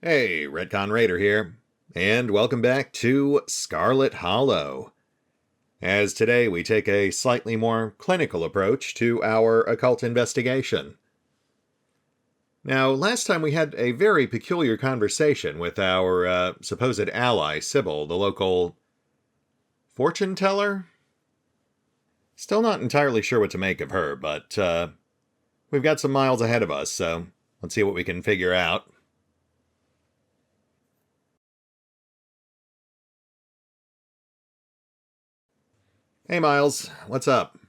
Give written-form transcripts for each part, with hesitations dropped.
Hey, RetconRaider here, and welcome back to Scarlet Hollow. As today we take a slightly more clinical approach to our occult investigation. Now, last time we had a very peculiar conversation with our supposed ally, Sybil, the local fortune teller? Still not entirely sure what to make of her, but we've got some miles ahead of us, so let's see what we can figure out. Hey, Miles. What's up?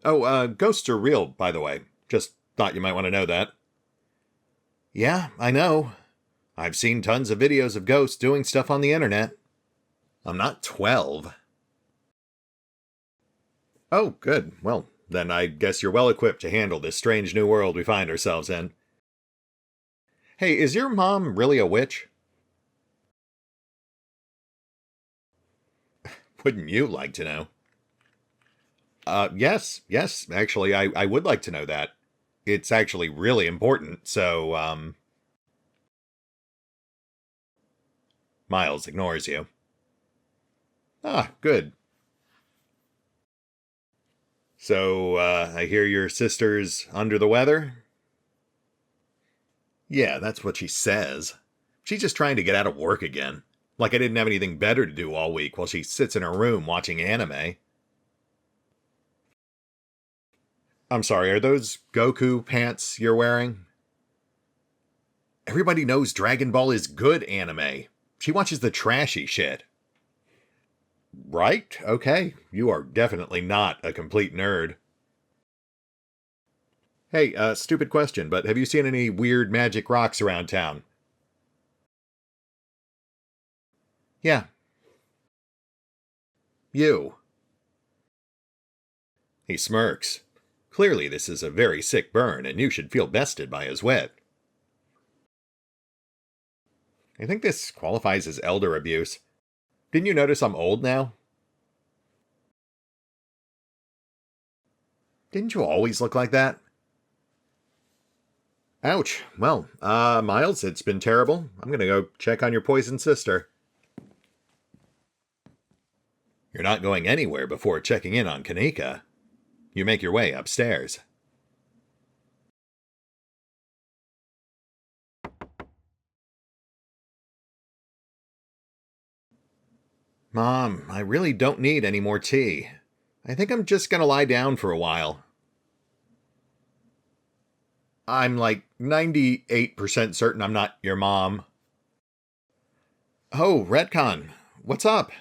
Oh, ghosts are real, by the way. Just thought you might want to know that. Yeah, I know. I've seen tons of videos of ghosts doing stuff on the internet. I'm not 12. Oh, good. Well, then I guess you're well equipped to handle this strange new world we find ourselves in. Hey, is your mom really a witch? Wouldn't you like to know? Yes, actually, I would like to know that. It's actually really important, so, Miles ignores you. Ah, good. So, I hear your sister's under the weather? Yeah, that's what she says. She's just trying to get out of work again. Like I didn't have anything better to do all week while she sits in her room watching anime. I'm sorry, are those Goku pants you're wearing? Everybody knows Dragon Ball is good anime. She watches the trashy shit. Right? Okay. You are definitely not a complete nerd. Hey, stupid question, but have you seen any weird magic rocks around town? Yeah. You. He smirks. Clearly this is a very sick burn, and you should feel bested by his wit. I think this qualifies as elder abuse. Didn't you notice I'm old now? Didn't you always look like that? Ouch. Well, Miles, it's been terrible. I'm gonna go check on your poisoned sister. You're not going anywhere before checking in on Kanika. You make your way upstairs. Mom, I really don't need any more tea. I think I'm just gonna lie down for a while. I'm like 98% certain I'm not your mom. Oh, Retcon, what's up?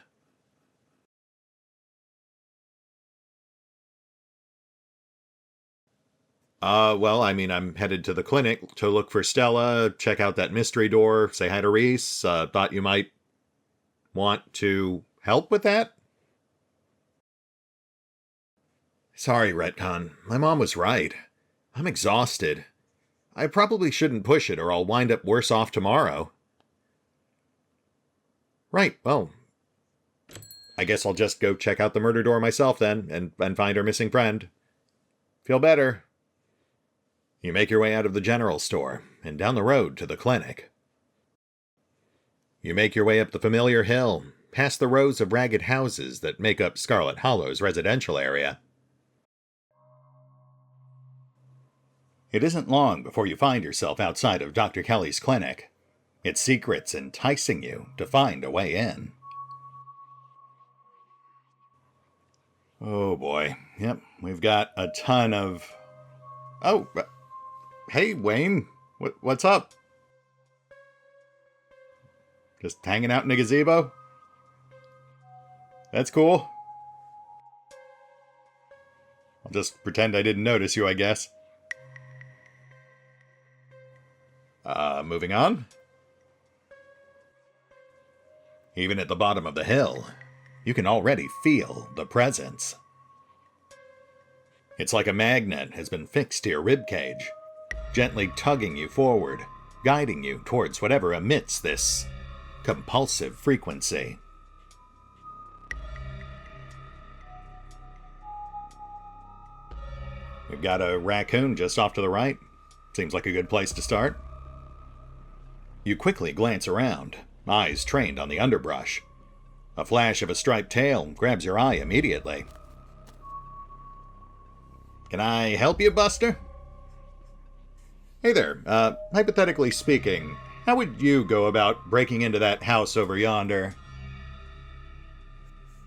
Well, I mean, I'm headed to the clinic to look for Stella, check out that mystery door, say hi to Reese. Thought you might want to help with that? Sorry, Retcon. My mom was right. I'm exhausted. I probably shouldn't push it or I'll wind up worse off tomorrow. Right, well, I guess I'll just go check out the murder door myself then, and find our missing friend. Feel better. You make your way out of the general store, and down the road to the clinic. You make your way up the familiar hill, past the rows of ragged houses that make up Scarlet Hollow's residential area. It isn't long before you find yourself outside of Dr. Kelly's clinic, its secrets enticing you to find a way in. Oh boy, yep, we've got a ton of... Oh, hey Wayne, what's up? Just hanging out in a gazebo? That's cool. I'll just pretend I didn't notice you, I guess. Moving on. Even at the bottom of the hill, you can already feel the presence. It's like a magnet has been fixed to your ribcage, gently tugging you forward, guiding you towards whatever emits this compulsive frequency. We've got a raccoon just off to the right. Seems like a good place to start. You quickly glance around, eyes trained on the underbrush. A flash of a striped tail grabs your eye immediately. Can I help you, Buster? Hey there, hypothetically speaking, how would you go about breaking into that house over yonder?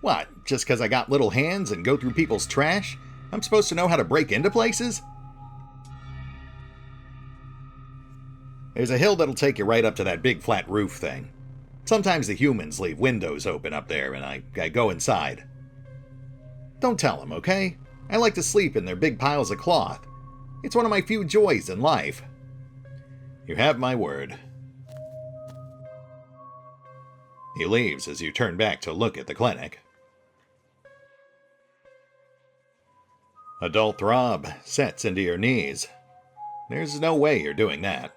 What, just 'cause I got little hands and go through people's trash? I'm supposed to know how to break into places? There's a hill that'll take you right up to that big flat roof thing. Sometimes the humans leave windows open up there and I go inside. Don't tell them, okay? I like to sleep in their big piles of cloth. It's one of my few joys in life. You have my word. He leaves as you turn back to look at the clinic. A dull throb sets into your knees. There's no way you're doing that.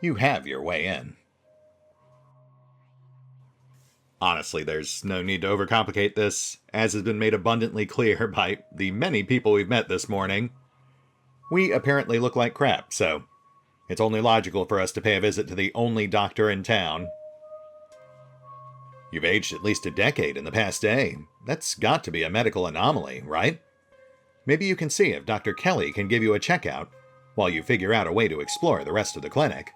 You have your way in. Honestly, there's no need to overcomplicate this, as has been made abundantly clear by the many people we've met this morning. We apparently look like crap, so it's only logical for us to pay a visit to the only doctor in town. You've aged at least a decade in the past day. That's got to be a medical anomaly, right? Maybe you can see if Dr. Kelly can give you a checkout while you figure out a way to explore the rest of the clinic.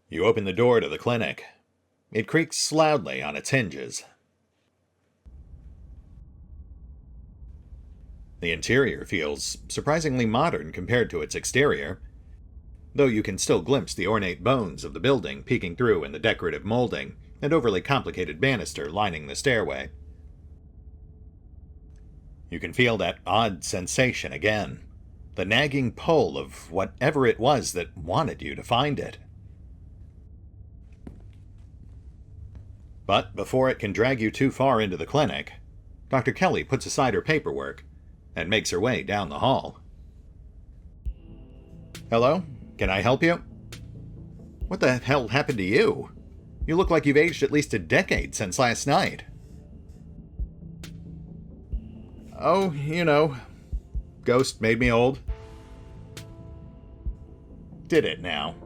You open the door to the clinic. It creaks loudly on its hinges. The interior feels surprisingly modern compared to its exterior, though you can still glimpse the ornate bones of the building peeking through in the decorative molding and overly complicated banister lining the stairway. You can feel that odd sensation again, the nagging pull of whatever it was that wanted you to find it. But before it can drag you too far into the clinic, Dr. Kelly puts aside her paperwork and makes her way down the hall. Hello? Can I help you? What the hell happened to you? You look like you've aged at least a decade since last night. Oh, you know, ghost made me old. Did it now?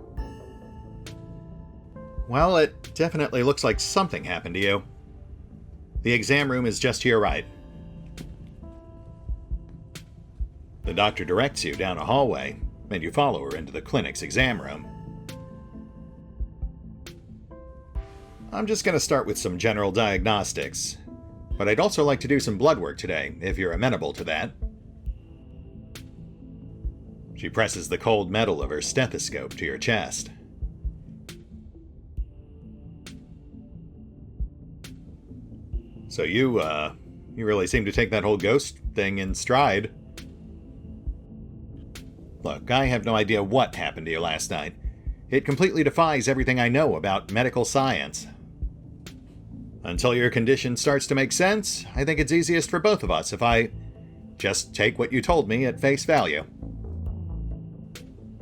Well, it definitely looks like something happened to you. The exam room is just to your right. The doctor directs you down a hallway, and you follow her into the clinic's exam room. I'm just going to start with some general diagnostics, but I'd also like to do some blood work today, if you're amenable to that. She presses the cold metal of her stethoscope to your chest. So you really seem to take that whole ghost thing in stride. Look, I have no idea what happened to you last night. It completely defies everything I know about medical science. Until your condition starts to make sense, I think it's easiest for both of us if I just take what you told me at face value.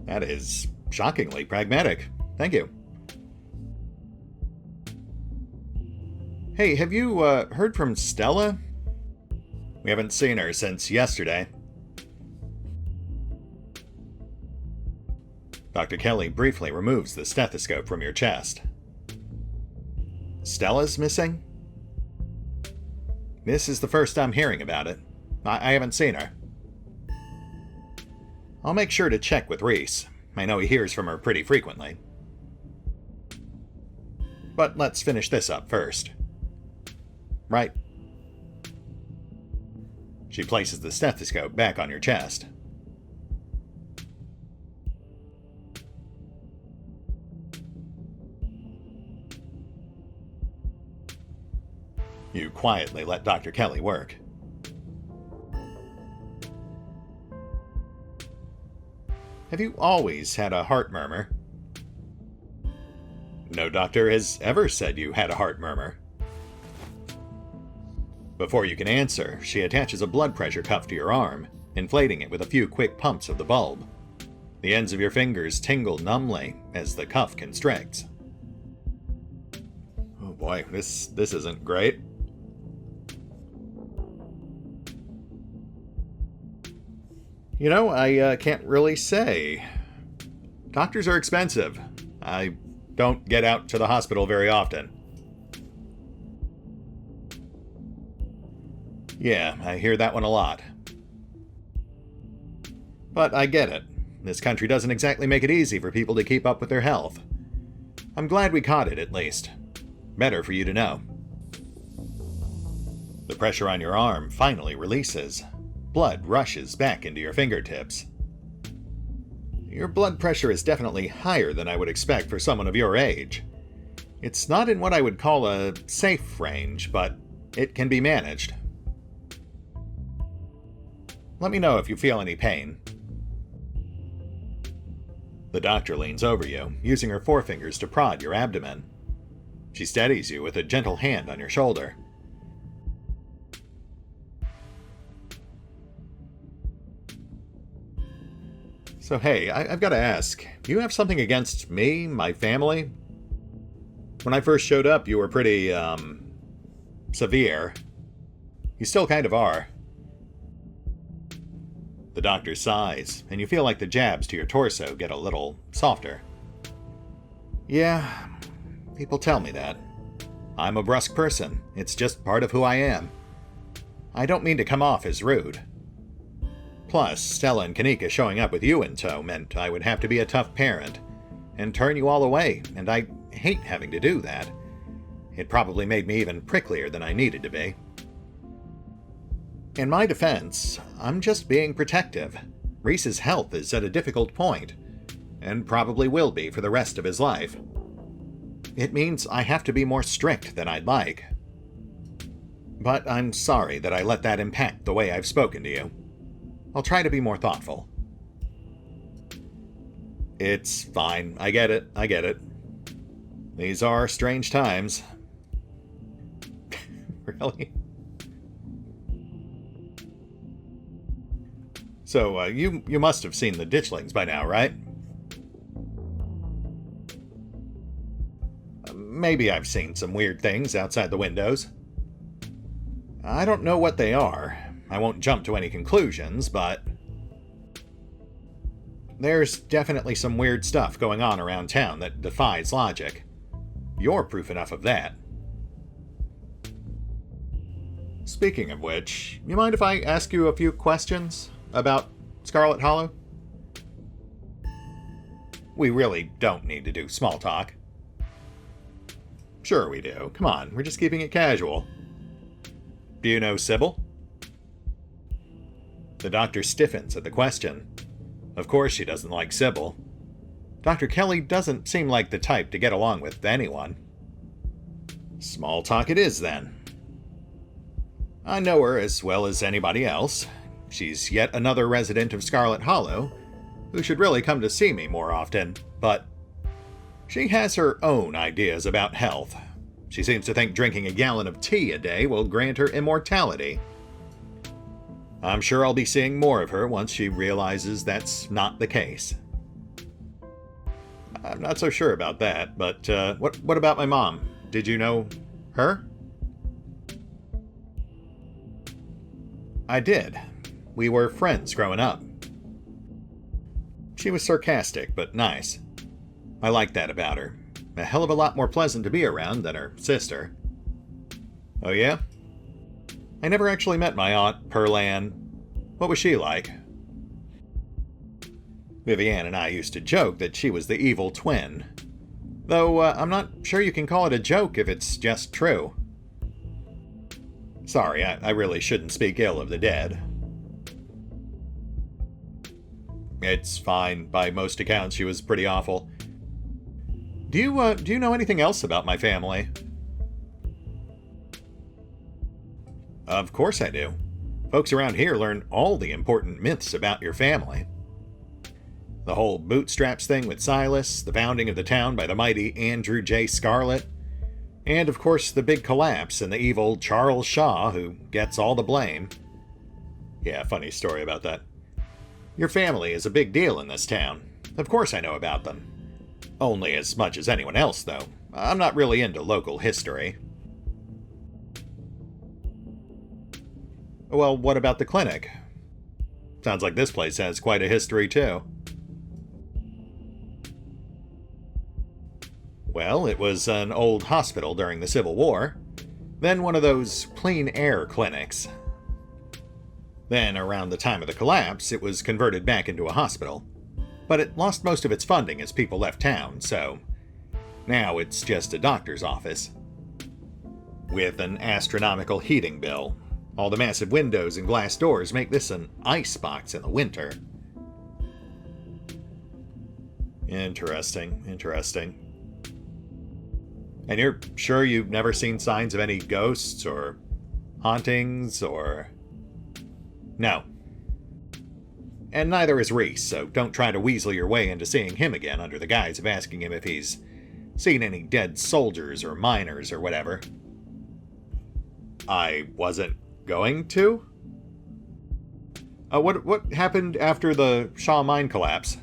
That is shockingly pragmatic. Thank you. Hey, have you heard from Stella? We haven't seen her since yesterday. Dr. Kelly briefly removes the stethoscope from your chest. Stella's missing? This is the first I'm hearing about it. I haven't seen her. I'll make sure to check with Reese. I know he hears from her pretty frequently. But let's finish this up first. Right. She places the stethoscope back on your chest. You quietly let Dr. Kelly work. Have you always had a heart murmur? No doctor has ever said you had a heart murmur. Before you can answer, she attaches a blood pressure cuff to your arm, inflating it with a few quick pumps of the bulb. The ends of your fingers tingle numbly as the cuff constricts. Oh boy, this isn't great. You know, I can't really say. Doctors are expensive. I don't get out to the hospital very often. Yeah, I hear that one a lot. But I get it. This country doesn't exactly make it easy for people to keep up with their health. I'm glad we caught it, at least. Better for you to know. The pressure on your arm finally releases. Blood rushes back into your fingertips. Your blood pressure is definitely higher than I would expect for someone of your age. It's not in what I would call a safe range, but it can be managed. Let me know if you feel any pain. The doctor leans over you, using her forefingers to prod your abdomen. She steadies you with a gentle hand on your shoulder. So hey, I've got to ask, do you have something against me, my family? When I first showed up, you were pretty, severe. You still kind of are. The doctor sighs, and you feel like the jabs to your torso get a little softer. Yeah, people tell me that. I'm a brusque person. It's just part of who I am. I don't mean to come off as rude. Plus, Stella and Kanika showing up with you in tow meant I would have to be a tough parent and turn you all away, and I hate having to do that. It probably made me even pricklier than I needed to be. In my defense, I'm just being protective. Reese's health is at a difficult point, and probably will be for the rest of his life. It means I have to be more strict than I'd like. But I'm sorry that I let that impact the way I've spoken to you. I'll try to be more thoughtful. It's fine. I get it. These are strange times. Really? So, you must have seen the ditchlings by now, right? Maybe I've seen some weird things outside the windows. I don't know what they are. I won't jump to any conclusions, but there's definitely some weird stuff going on around town that defies logic. You're proof enough of that. Speaking of which, you mind if I ask you a few questions about Scarlet Hollow? We really don't need to do small talk. Sure we do. Come on, we're just keeping it casual. Do you know Sybil? The doctor stiffens at the question. Of course she doesn't like Sybil. Dr. Kelly doesn't seem like the type to get along with anyone. Small talk it is, then. I know her as well as anybody else. She's yet another resident of Scarlet Hollow, who should really come to see me more often, but she has her own ideas about health. She seems to think drinking a gallon of tea a day will grant her immortality. I'm sure I'll be seeing more of her once she realizes that's not the case. I'm not so sure about that, but what about my mom? Did you know her? I did. We were friends growing up. She was sarcastic, but nice. I liked that about her. A hell of a lot more pleasant to be around than her sister. Oh yeah? I never actually met my aunt, Perlan. What was she like? Vivienne and I used to joke that she was the evil twin. Though I'm not sure you can call it a joke if it's just true. Sorry, I really shouldn't speak ill of the dead. It's fine. By most accounts, she was pretty awful. Do you know anything else about my family? Of course I do. Folks around here learn all the important myths about your family. The whole bootstraps thing with Silas, the founding of the town by the mighty Andrew J. Scarlet, and of course the big collapse and the evil Charles Shaw who gets all the blame. Yeah, funny story about that. Your family is a big deal in this town. Of course I know about them. Only as much as anyone else, though. I'm not really into local history. Well, what about the clinic? Sounds like this place has quite a history, too. Well, it was an old hospital during the Civil War, then one of those clean air clinics. Then, around the time of the collapse, it was converted back into a hospital. But it lost most of its funding as people left town, so now it's just a doctor's office. With an astronomical heating bill. All the massive windows and glass doors make this an icebox in the winter. Interesting. And you're sure you've never seen signs of any ghosts or hauntings or... No. And neither is Reese, so don't try to weasel your way into seeing him again under the guise of asking him if he's seen any dead soldiers or miners or whatever. I wasn't going to? What happened after the Shaw mine collapse?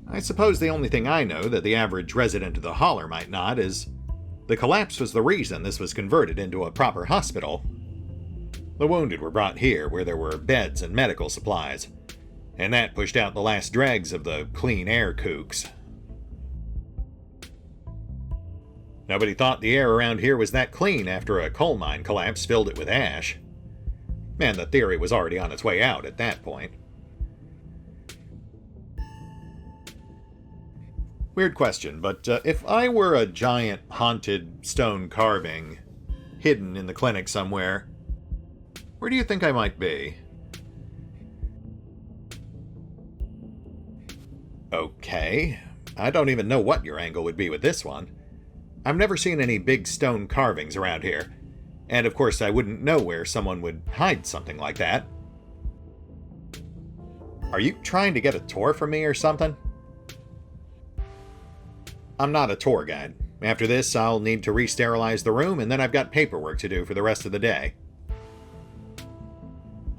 I suppose the only thing I know that the average resident of the Holler might not is the collapse was the reason this was converted into a proper hospital. The wounded were brought here where there were beds and medical supplies, and that pushed out the last dregs of the clean air kooks. Nobody thought the air around here was that clean after a coal mine collapse filled it with ash. And the theory was already on its way out at that point. Weird question, but if I were a giant haunted stone carving hidden in the clinic somewhere, where do you think I might be? Okay, I don't even know what your angle would be with this one. I've never seen any big stone carvings around here, and of course I wouldn't know where someone would hide something like that. Are you trying to get a tour from me or something? I'm not a tour guide. After this, I'll need to re-sterilize the room, and then I've got paperwork to do for the rest of the day.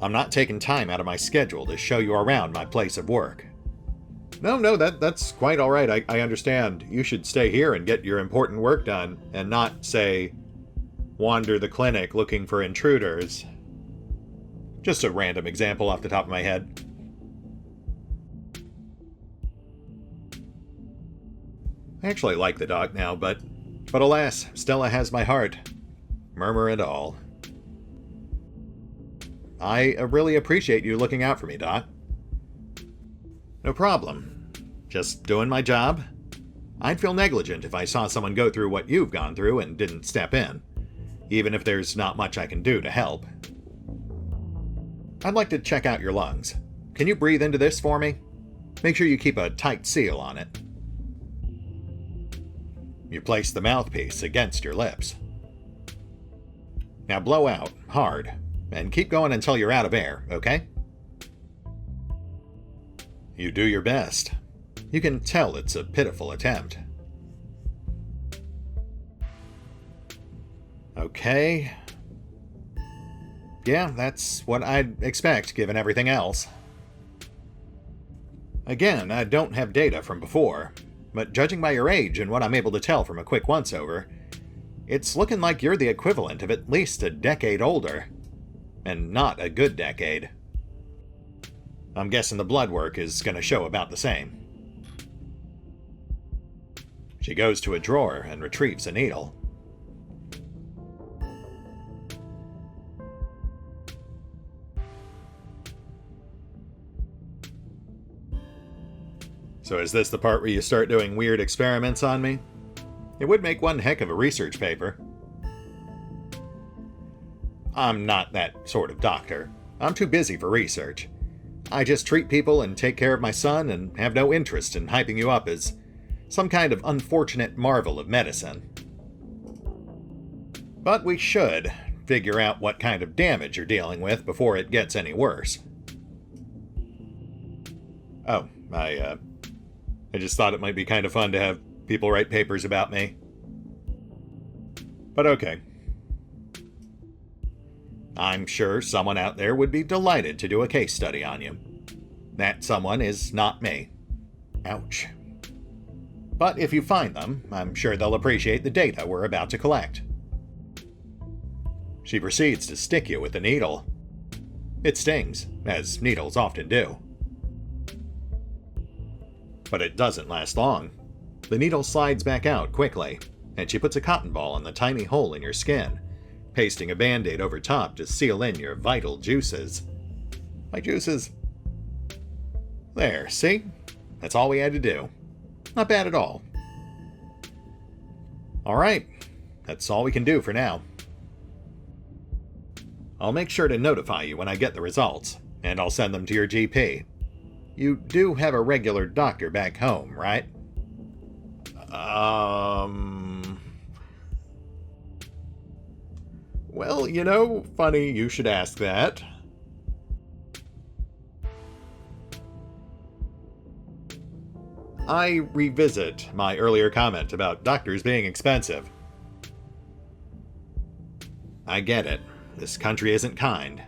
I'm not taking time out of my schedule to show you around my place of work. No, that's quite all right. I understand. You should stay here and get your important work done, and not, say, wander the clinic looking for intruders. Just a random example off the top of my head. I actually like the dog now, but alas, Stella has my heart. Murmur and all. I really appreciate you looking out for me, Doc. No problem. Just doing my job. I'd feel negligent if I saw someone go through what you've gone through and didn't step in, even if there's not much I can do to help. I'd like to check out your lungs. Can you breathe into this for me? Make sure you keep a tight seal on it. You place the mouthpiece against your lips. Now blow out, hard, and keep going until you're out of air, okay? You do your best. You can tell it's a pitiful attempt. Okay. Yeah, that's what I'd expect given everything else. Again, I don't have data from before, but judging by your age and what I'm able to tell from a quick once-over, it's looking like you're the equivalent of at least a decade older. And not a good decade. I'm guessing the blood work is going to show about the same. She goes to a drawer and retrieves a needle. So is this the part where you start doing weird experiments on me? It would make one heck of a research paper. I'm not that sort of doctor. I'm too busy for research. I just treat people and take care of my son and have no interest in hyping you up as some kind of unfortunate marvel of medicine. But we should figure out what kind of damage you're dealing with before it gets any worse. Oh, I just thought it might be kind of fun to have people write papers about me. But okay. I'm sure someone out there would be delighted to do a case study on you. That someone is not me. Ouch. But if you find them, I'm sure they'll appreciate the data we're about to collect. She proceeds to stick you with the needle. It stings, as needles often do. But it doesn't last long. The needle slides back out quickly, and she puts a cotton ball in the tiny hole in your skin, pasting a band-aid over top to seal in your vital juices. My juices. There, see? That's all we had to do. Not bad at all. Alright, that's all we can do for now. I'll make sure to notify you when I get the results, and I'll send them to your GP. You do have a regular doctor back home, right? Well, you know, funny you should ask that. I revisit my earlier comment about doctors being expensive. I get it. This country isn't kind.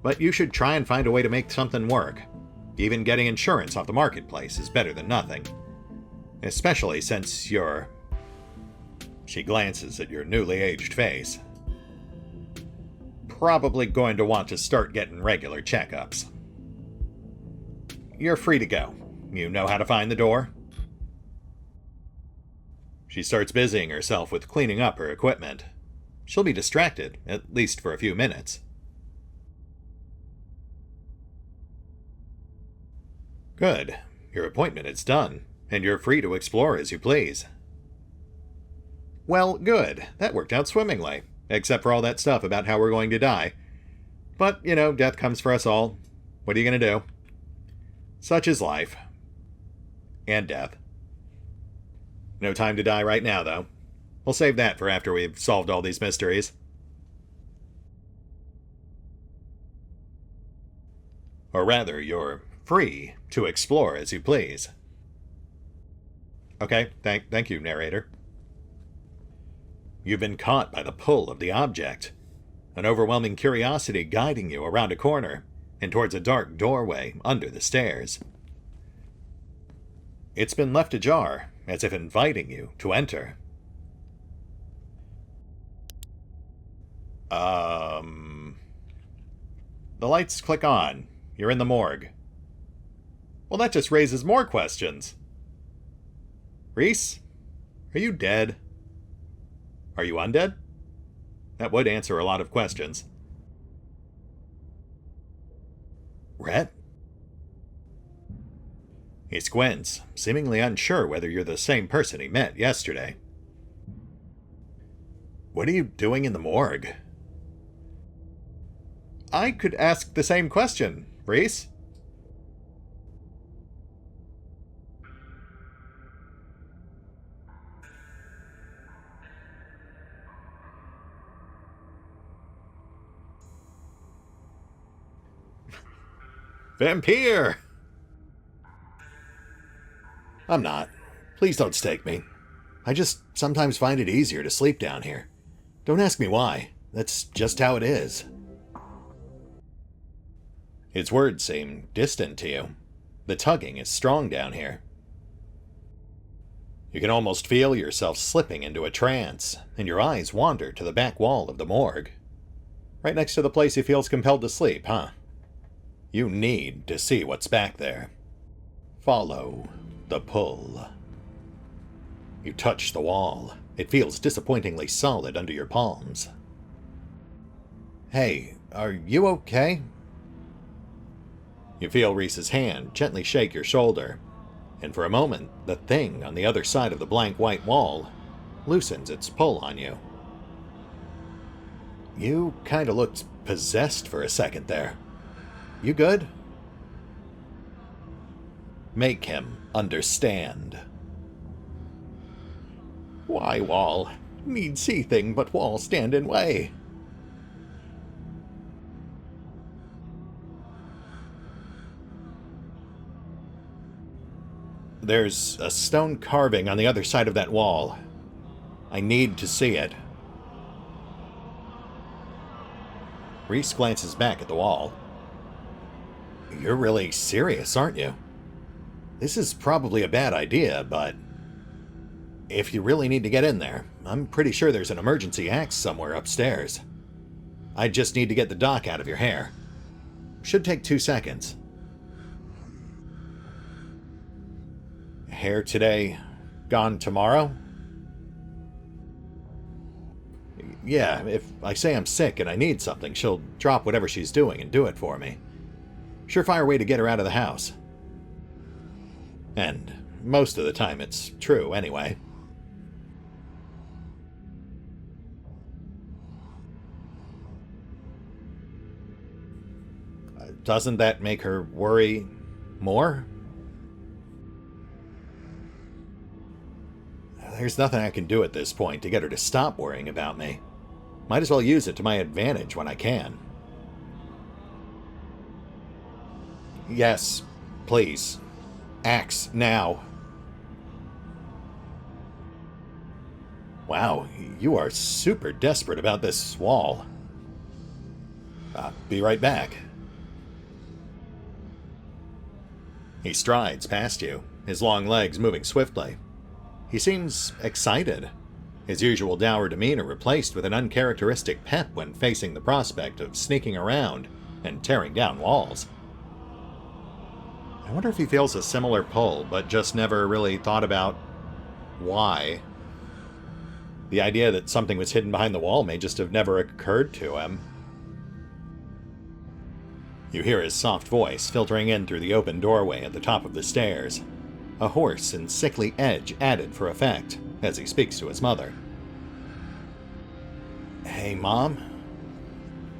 But you should try and find a way to make something work. Even getting insurance off the marketplace is better than nothing. Especially since you're... She glances at your newly aged face. Probably going to want to start getting regular checkups. You're free to go. You know how to find the door? She starts busying herself with cleaning up her equipment. She'll be distracted, at least for a few minutes. Good. Your appointment is done, and you're free to explore as you please. Well, good. That worked out swimmingly, except for all that stuff about how we're going to die. But, you know, death comes for us all. What are you going to do? Such is life. And death. No time to die right now, though. We'll save that for after we've solved all these mysteries. Or rather, you're free to explore as you please. Okay, thank you, narrator. You've been caught by the pull of the object, an overwhelming curiosity guiding you around a corner and towards a dark doorway under the stairs. It's been left ajar, as if inviting you to enter. The lights click on. You're in the morgue. Well, that just raises more questions. Reese? Are you dead? Are you undead? That would answer a lot of questions. Rhett? He squints, seemingly unsure whether you're the same person he met yesterday. What are you doing in the morgue? I could ask the same question, Reese. Vampire! I'm not. Please don't stake me. I just sometimes find it easier to sleep down here. Don't ask me why. That's just how it is. His words seem distant to you. The tugging is strong down here. You can almost feel yourself slipping into a trance, and your eyes wander to the back wall of the morgue. Right next to the place he feels compelled to sleep, huh? You need to see what's back there. Follow the pull. You touch the wall. It feels disappointingly solid under your palms. Hey, are you okay? You feel Reese's hand gently shake your shoulder, and for a moment, the thing on the other side of the blank white wall loosens its pull on you. You kinda looked possessed for a second there. You good? Make him understand. Why, wall? Need see thing but wall stand in way. There's a stone carving on the other side of that wall. I need to see it. Reese glances back at the wall. You're really serious, aren't you? This is probably a bad idea, but if you really need to get in there, I'm pretty sure there's an emergency axe somewhere upstairs. I just need to get the dock out of your hair. Should take 2 seconds. Hair today, gone tomorrow? Yeah, if I say I'm sick and I need something, she'll drop whatever she's doing and do it for me. Surefire way to get her out of the house. And most of the time it's true anyway. Doesn't that make her worry more? There's nothing I can do at this point to get her to stop worrying about me. Might as well use it to my advantage when I can. Yes, please. Axe now. Wow, you are super desperate about this wall. Be right back. He strides past you, his long legs moving swiftly. He seems excited, his usual dour demeanor replaced with an uncharacteristic pep when facing the prospect of sneaking around and tearing down walls. I wonder if he feels a similar pull, but just never really thought about why. The idea that something was hidden behind the wall may just have never occurred to him. You hear his soft voice filtering in through the open doorway at the top of the stairs, a hoarse and sickly edge added for effect as he speaks to his mother. Hey, Mom?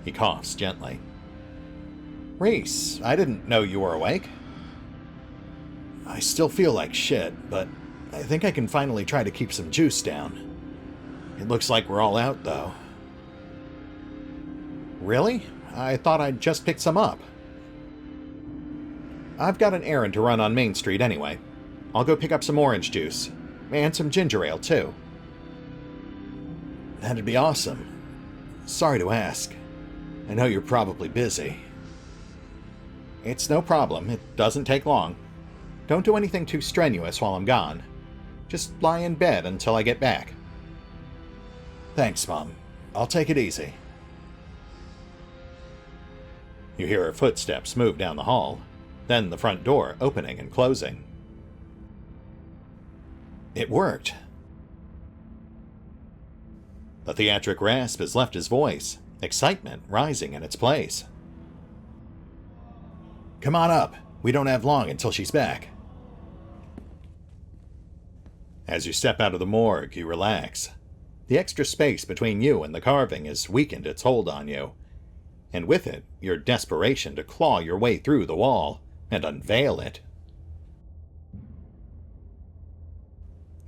He coughs gently. Reese, I didn't know you were awake. I still feel like shit, but I think I can finally try to keep some juice down. It looks like we're all out, though. Really? I thought I'd just picked some up. I've got an errand to run on Main Street anyway. I'll go pick up some orange juice. And some ginger ale, too. That'd be awesome. Sorry to ask. I know you're probably busy. It's no problem. It doesn't take long. Don't do anything too strenuous while I'm gone. Just lie in bed until I get back. Thanks, Mom. I'll take it easy. You hear her footsteps move down the hall, then the front door opening and closing. It worked. The theatric rasp has left his voice, excitement rising in its place. Come on up. We don't have long until she's back. As you step out of the morgue, you relax. The extra space between you and the carving has weakened its hold on you, and with it, your desperation to claw your way through the wall and unveil it.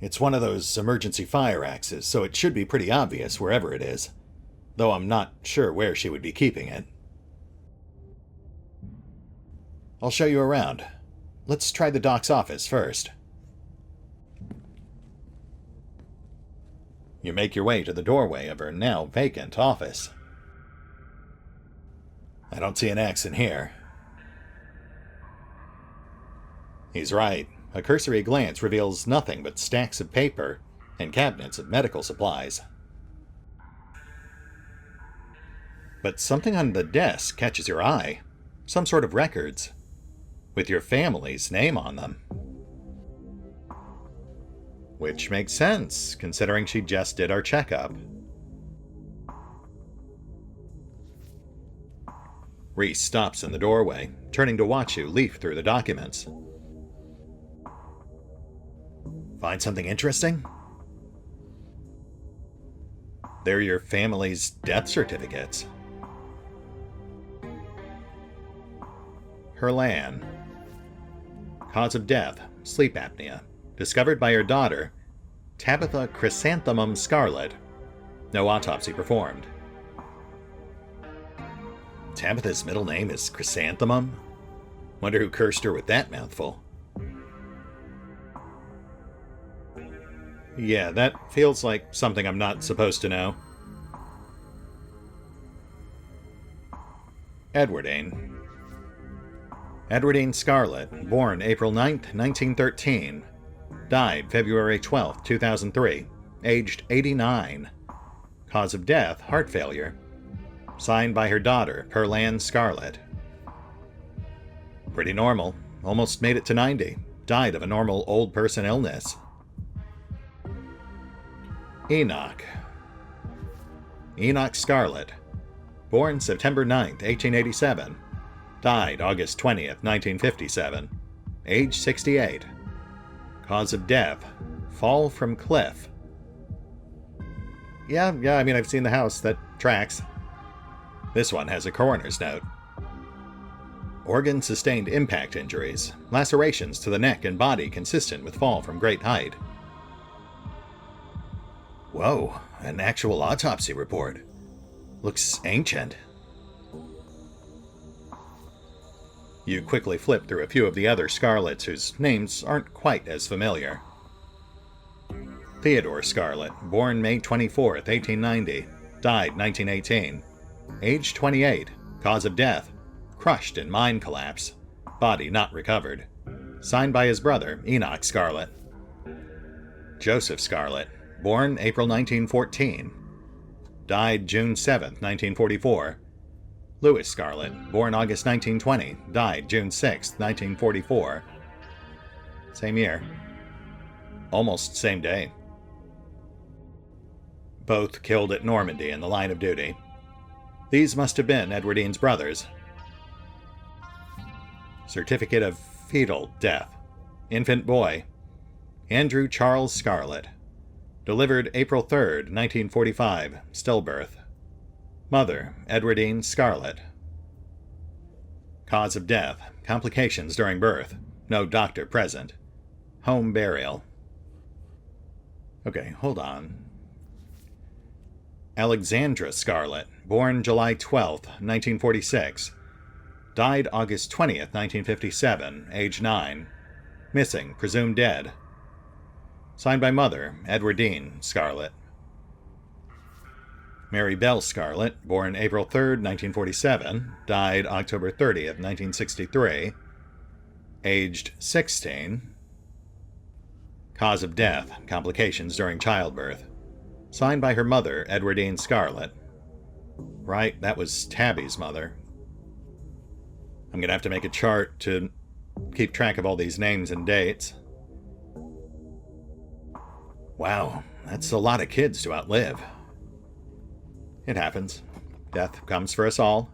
It's one of those emergency fire axes, so it should be pretty obvious wherever it is, though I'm not sure where she would be keeping it. I'll show you around. Let's try the doc's office first. You make your way to the doorway of her now vacant office. I don't see an axe in here. He's right. A cursory glance reveals nothing but stacks of paper and cabinets of medical supplies. But something on the desk catches your eye. Some sort of records, with your family's name on them. Which makes sense, considering she just did our checkup. Reese stops in the doorway, turning to watch you leaf through the documents. Find something interesting? They're your family's death certificates. Herlan. Cause of death, sleep apnea. Discovered by her daughter, Tabitha Chrysanthemum Scarlet. No autopsy performed. Tabitha's middle name is Chrysanthemum? Wonder who cursed her with that mouthful. Yeah, that feels like something I'm not supposed to know. Edwardine. Edwardine Scarlet, born April 9th, 1913. Died February 12th, 2003. Aged 89. Cause of death, heart failure. Signed by her daughter, Herlan Scarlet. Pretty normal. Almost made it to 90. died of a normal old person illness. Enoch. Enoch Scarlet. Born September 9th, 1887. Died August 20th, 1957. Age 68. Cause of death: fall from cliff. Yeah, I mean, I've seen the house. That tracks. This one has a coroner's note. Organ sustained impact injuries, lacerations to the neck and body consistent with fall from great height. Whoa, an actual autopsy report. Looks ancient. You quickly flip through a few of the other Scarlets whose names aren't quite as familiar. Theodore Scarlet, born May 24th, 1890, died 1918. Age 28, cause of death: crushed in mine collapse, body not recovered. Signed by his brother, Enoch Scarlet. Joseph Scarlet, born April 1914. Died June 7th, 1944. Louis Scarlet, born August 1920, died June 6th, 1944. Same year. Almost same day. Both killed at Normandy in the line of duty. These must have been Edwardine's brothers. Certificate of fetal death. Infant boy: Andrew Charles Scarlet. Delivered April 3rd, 1945, stillbirth. Mother, Edwardine Scarlet. Cause of death: complications during birth. No doctor present. Home burial. Okay, hold on. Alexandra Scarlet, born July 12th, 1946. Died August 20th, 1957, age 9. Missing, presumed dead. Signed by mother, Edwardine Scarlet. Mary Bell Scarlet, born April 3rd, 1947, died October 30th, 1963, aged 16. Cause of death: complications during childbirth. Signed by her mother, Edwardine Scarlet. Right, that was Tabby's mother. I'm gonna have to make a chart to keep track of all these names and dates. Wow, that's a lot of kids to outlive. It happens. Death comes for us all.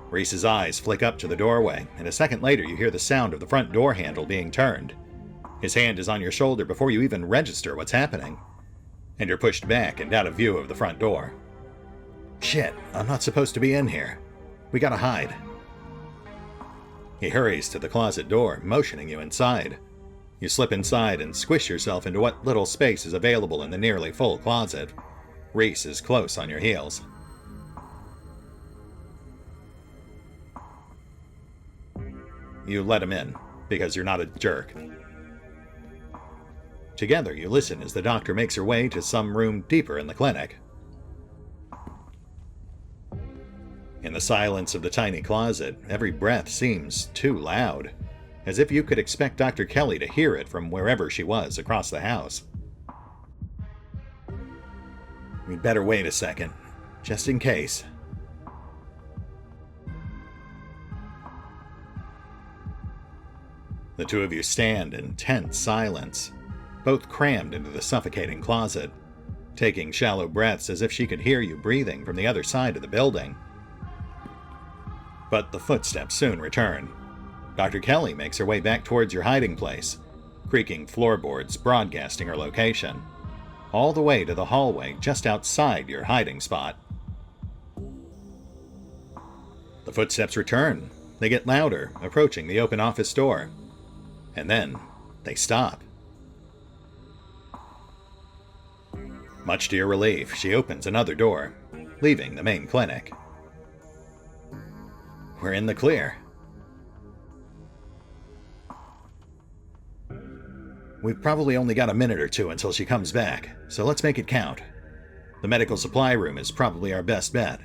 Reese's eyes flick up to the doorway, and a second later you hear the sound of the front door handle being turned. His hand is on your shoulder before you even register what's happening, and you're pushed back and out of view of the front door. Shit, I'm not supposed to be in here. We gotta hide. He hurries to the closet door, motioning you inside. You slip inside and squish yourself into what little space is available in the nearly full closet. Reese is close on your heels. You let him in, because you're not a jerk. Together, you listen as the doctor makes her way to some room deeper in the clinic. In the silence of the tiny closet, every breath seems too loud, as if you could expect Dr. Kelly to hear it from wherever she was across the house. We'd better wait a second, just in case. The two of you stand in tense silence, both crammed into the suffocating closet, taking shallow breaths as if she could hear you breathing from the other side of the building. But the footsteps soon return. Dr. Kelly makes her way back towards your hiding place, creaking floorboards broadcasting her location, all the way to the hallway just outside your hiding spot. The footsteps return. They get louder, approaching the open office door. And then, they stop. Much to your relief, she opens another door, leaving the main clinic. We're in the clear. We've probably only got a minute or two until she comes back, so let's make it count. The medical supply room is probably our best bet.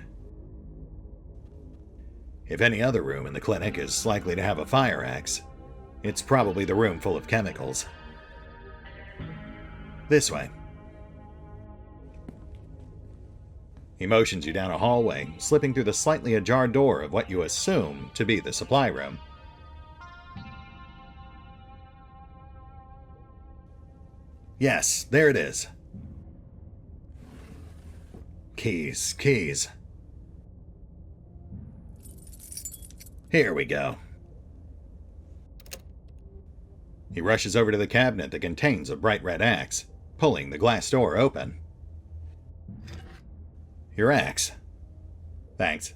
If any other room in the clinic is likely to have a fire axe, it's probably the room full of chemicals. This way. He motions you down a hallway, slipping through the slightly ajar door of what you assume to be the supply room. Yes, there it is. Keys. Here we go. He rushes over to the cabinet that contains a bright red axe, pulling the glass door open. Your axe. Thanks.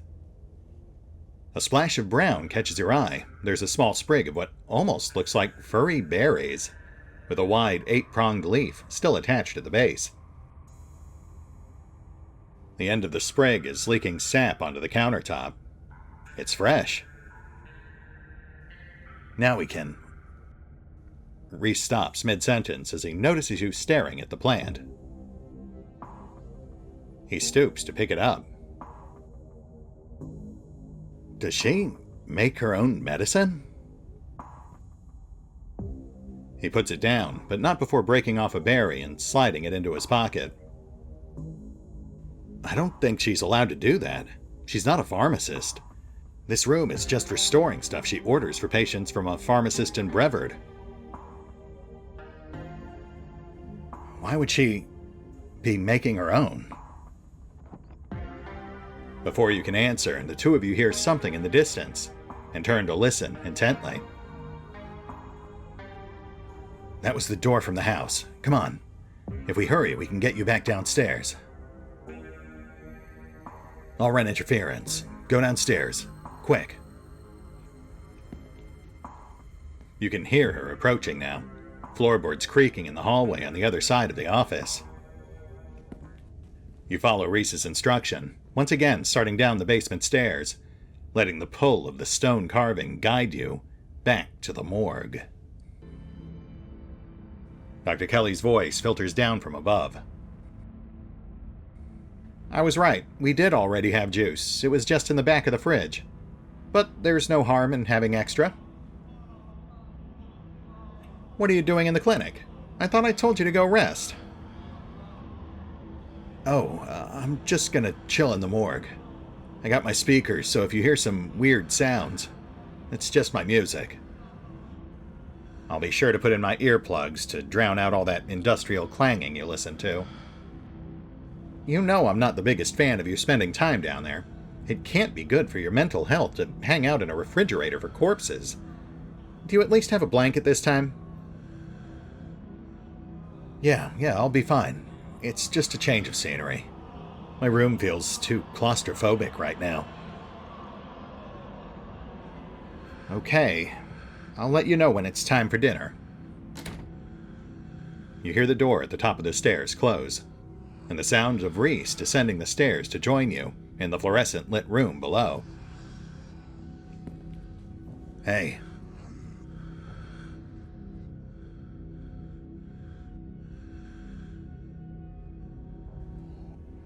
A splash of brown catches your eye. There's a small sprig of what almost looks like furry berries, with a wide 8-pronged leaf still attached at the base. The end of the sprig is leaking sap onto the countertop. It's fresh. Now we can... Reese stops mid-sentence as he notices you staring at the plant. He stoops to pick it up. Does she make her own medicine? He puts it down, but not before breaking off a berry and sliding it into his pocket. I don't think she's allowed to do that. She's not a pharmacist. This room is just for storing stuff she orders for patients from a pharmacist in Brevard. Why would she be making her own? Before you can answer, the two of you hear something in the distance and turn to listen intently. That was the door from the house. Come on. If we hurry, we can get you back downstairs. I'll run interference. Go downstairs. Quick. You can hear her approaching now. Floorboards creaking in the hallway on the other side of the office. You follow Reese's instruction, once again starting down the basement stairs, letting the pull of the stone carving guide you back to the morgue. Dr. Kelly's voice filters down from above. I was right. We did already have juice. It was just in the back of the fridge. But there's no harm in having extra. What are you doing in the clinic? I thought I told you to go rest. Oh, I'm just gonna chill in the morgue. I got my speakers, so if you hear some weird sounds, it's just my music. I'll be sure to put in my earplugs to drown out all that industrial clanging you listen to. You know I'm not the biggest fan of you spending time down there. It can't be good for your mental health to hang out in a refrigerator for corpses. Do you at least have a blanket this time? Yeah, I'll be fine. It's just a change of scenery. My room feels too claustrophobic right now. Okay, I'll let you know when it's time for dinner. You hear the door at the top of the stairs close, and the sound of Reese descending the stairs to join you in the fluorescent-lit room below. Hey.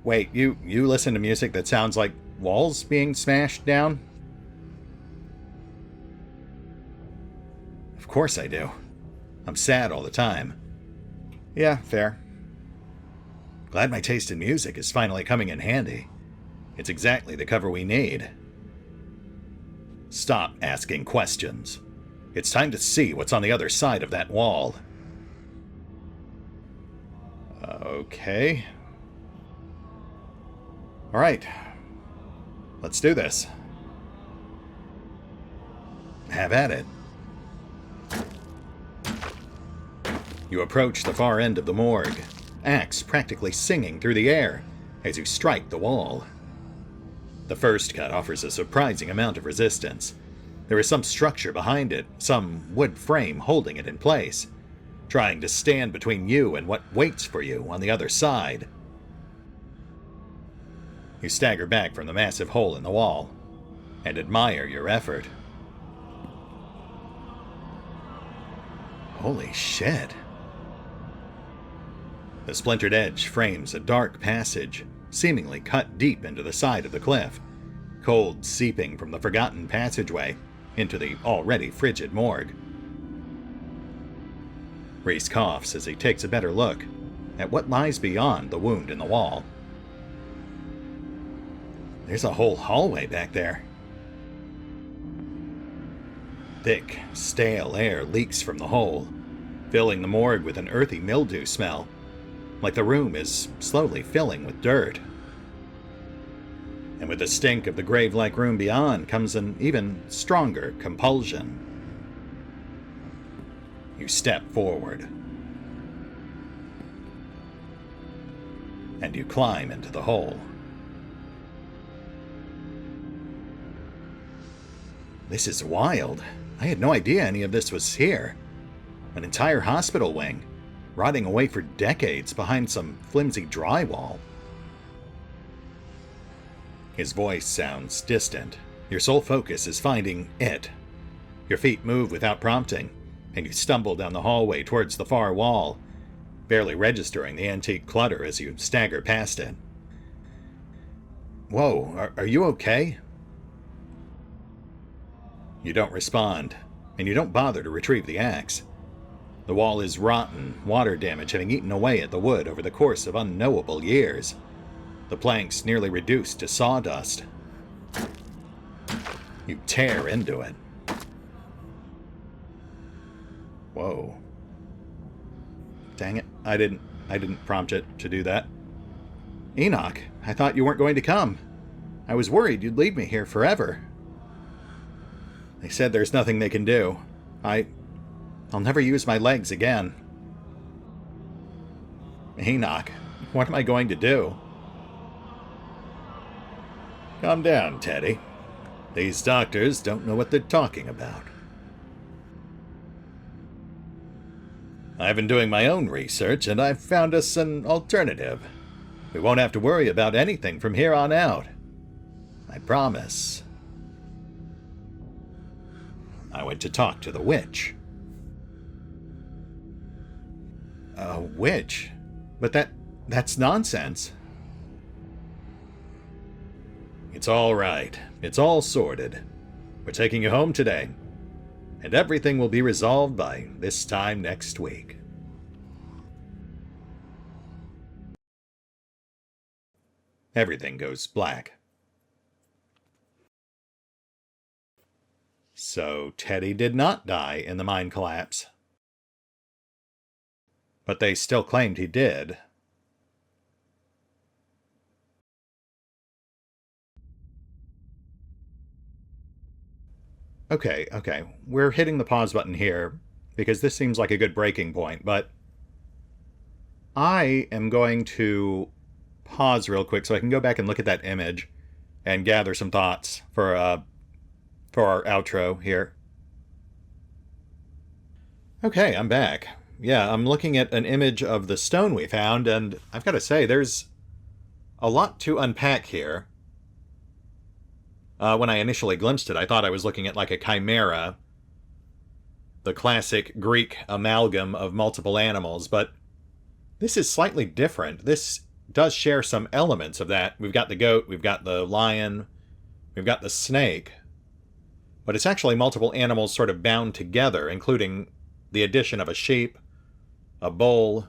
Wait, you listen to music that sounds like walls being smashed down? Of course I do. I'm sad all the time. Yeah, fair. Glad my taste in music is finally coming in handy. It's exactly the cover we need. Stop asking questions. It's time to see what's on the other side of that wall. Okay. Alright. Let's do this. Have at it. You approach the far end of the morgue, axe practically singing through the air as you strike the wall. The first cut offers a surprising amount of resistance. There is some structure behind it, some wood frame holding it in place, trying to stand between you and what waits for you on the other side. You stagger back from the massive hole in the wall and admire your effort. Holy shit. The splintered edge frames a dark passage, seemingly cut deep into the side of the cliff, cold seeping from the forgotten passageway into the already frigid morgue. Reese coughs as he takes a better look at what lies beyond the wound in the wall. There's a whole hallway back there. Thick, stale air leaks from the hole, filling the morgue with an earthy mildew smell, like the room is slowly filling with dirt. And with the stink of the grave-like room beyond comes an even stronger compulsion. You step forward. And you climb into the hole. This is wild. I had no idea any of this was here. An entire hospital wing, rotting away for decades behind some flimsy drywall. His voice sounds distant. Your sole focus is finding it. Your feet move without prompting, and you stumble down the hallway towards the far wall, barely registering the antique clutter as you stagger past it. Whoa, are you okay? You don't respond, and you don't bother to retrieve the axe. The wall is rotten, water damage having eaten away at the wood over the course of unknowable years. The planks nearly reduced to sawdust. You tear into it. Whoa. Dang it, I didn't prompt it to do that. Enoch, I thought you weren't going to come. I was worried you'd leave me here forever. They said there's nothing they can do. I'll never use my legs again. Enoch, what am I going to do? Calm down, Teddy. These doctors don't know what they're talking about. I've been doing my own research, and I've found us an alternative. We won't have to worry about anything from here on out. I promise. I went to talk to the witch. A witch? But that's nonsense. It's all right. It's all sorted. We're taking you home today, and everything will be resolved by this time next week. Everything goes black. So Teddy did not die in the mine collapse. But they still claimed he did. Okay. We're hitting the pause button here because this seems like a good breaking point, but I am going to pause real quick so I can go back and look at that image and gather some thoughts for our outro here. Okay, I'm back. Yeah, I'm looking at an image of the stone we found, and I've got to say, there's a lot to unpack here. When I initially glimpsed it, I thought I was looking at like a chimera, the classic Greek amalgam of multiple animals, but this is slightly different. This does share some elements of that. We've got the goat, we've got the lion, we've got the snake, but it's actually multiple animals sort of bound together, including the addition of a sheep, a bull,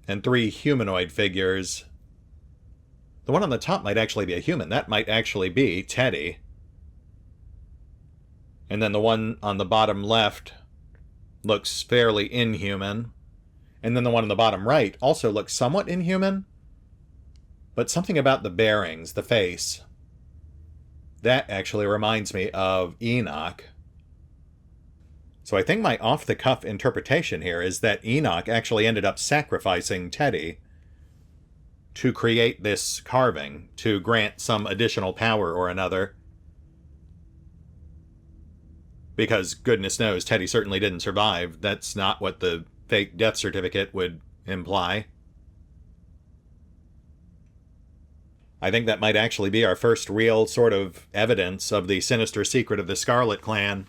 and 3 humanoid figures. The one on the top might actually be a human. That might actually be Teddy. And then the one on the bottom left looks fairly inhuman. And then the one on the bottom right also looks somewhat inhuman. But something about the bearings, the face, that actually reminds me of Enoch. So I think my off-the-cuff interpretation here is that Enoch actually ended up sacrificing Teddy to create this carving, to grant some additional power or another. Because goodness knows, Teddy certainly didn't survive. That's not what the fake death certificate would imply. I think that might actually be our first real sort of evidence of the sinister secret of the Scarlet Clan.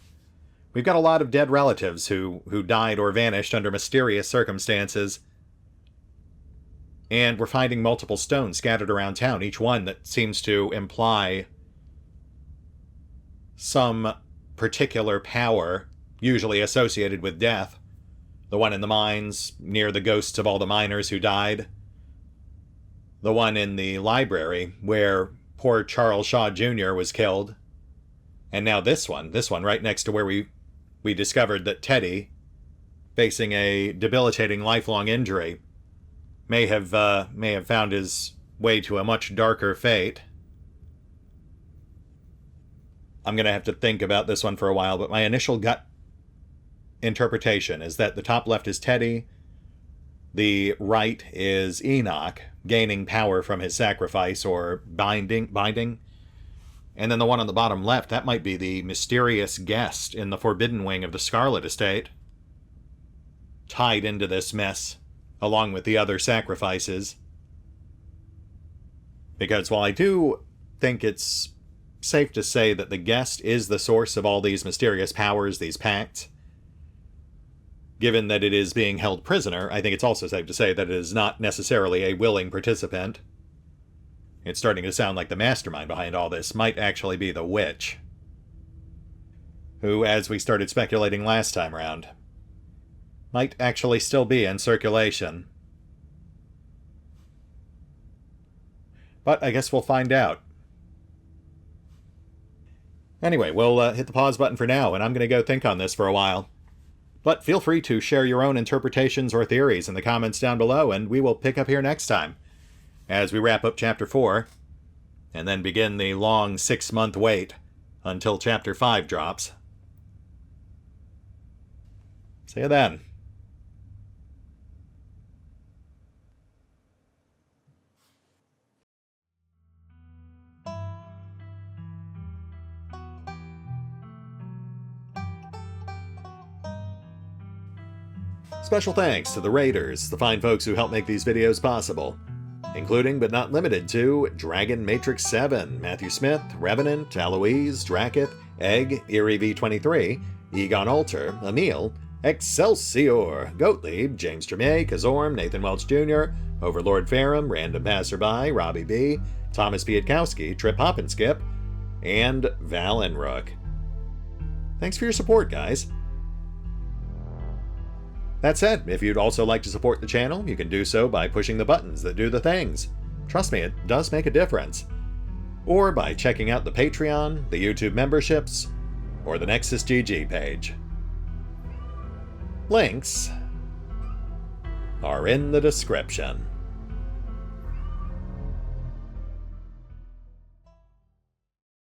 We've got a lot of dead relatives who died or vanished under mysterious circumstances. And we're finding multiple stones scattered around town, each one that seems to imply some particular power, usually associated with death. The one in the mines, near the ghosts of all the miners who died. The one in the library, where poor Charles Shaw Jr. was killed. And now this one right next to where we discovered that Teddy facing a debilitating lifelong injury, may have found his way to a much darker fate. I'm going to have to think about this one for a while, but my initial gut interpretation is that the top left is Teddy, the right is Enoch, gaining power from his sacrifice or binding, and then the one on the bottom left, that might be the mysterious guest in the forbidden wing of the Scarlet Estate, tied into this mess, along with the other sacrifices. Because while I do think it's safe to say that the guest is the source of all these mysterious powers, these pacts, given that it is being held prisoner, I think it's also safe to say that it is not necessarily a willing participant. It's starting to sound like the mastermind behind all this might actually be the witch, who, as we started speculating last time around, might actually still be in circulation. But I guess we'll find out. Anyway, we'll hit the pause button for now, and I'm going to go think on this for a while. But feel free to share your own interpretations or theories in the comments down below, and we will pick up here next time, as we wrap up Chapter 4, and then begin the long 6-month wait until Chapter 5 drops. See you then. Special thanks to the Raiders, the fine folks who help make these videos possible, including but not limited to Dragon Matrix 7, Mathew Smith, Revenant, Alois, Drakiith, Egg, Eerie V23, EgonAlter, Emile, Exsellsior, Gottlieb, James Trimmier, Kazorm, Nathan Welch Jr., OverlordPherom, RandomPassrby, RobbyB, Tomasz Piątkowski, Triphoppenskip, and Valinrook. Thanks for your support, guys. That said, if you'd also like to support the channel, you can do so by pushing the buttons that do the things. Trust me, it does make a difference. Or by checking out the Patreon, the YouTube memberships, or the Nexus GG page. Links are in the description.